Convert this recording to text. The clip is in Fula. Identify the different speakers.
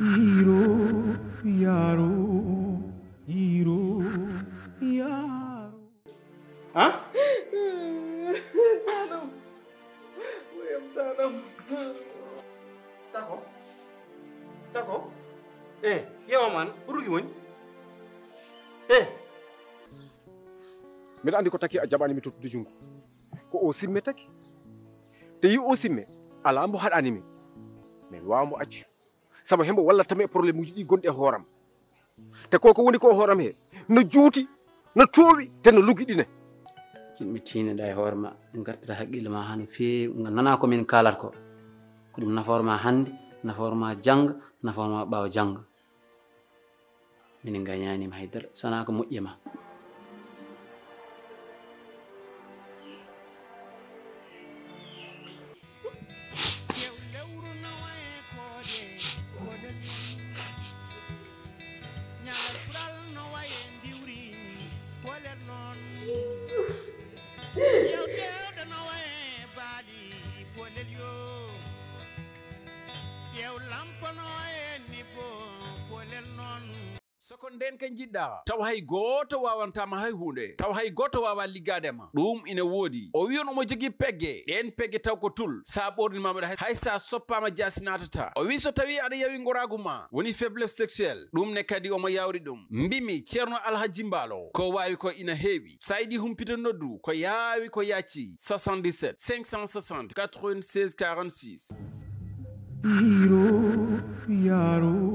Speaker 1: YIIRO, YAARO, YIIRO, YAARO.
Speaker 2: Huh? D'accord. Eh, yo man, pour you win. Eh.
Speaker 3: Mbeɗa andi ko taki a jaɓani mi tottude jungo ko o simme taki te yi o simme ala mbo haɗani min min wawamo accu sabu hembo wallatami e probléme uji ɗi gonɗi e hooram te koko woni ko hooram he no juuti no toowi te no lugiɗine
Speaker 4: mi tiineɗa e hoore ma min gartira haqqille ma ha no feewi nana komin kalat ko ɗum nafoore ma hannde nafoore ma jannga nafoore ma ɓaawa jannga minen gañanima haydara sana ko moƴƴe ma
Speaker 5: soko nden kan jiɗɗa taw hay goto wawantama hay hunde taw hay goto wawa liggadema ɗum ina woodi o wi on omo jogui pegge ɗen pegge taw ko tul sa ɓornimamaɗa hay sa soppama jasi natata o wi so tawi aɗa yawi goragu ma woni faiblesse sexuelle ɗum ne kadi omo yawri ɗum mbimi ceerno alhaji mbaalo ko wawi ko ina heewi sa yiɗi humpito noddu ko yaawi ko yacci 77 560 96 46
Speaker 1: YIIRO, YAARO.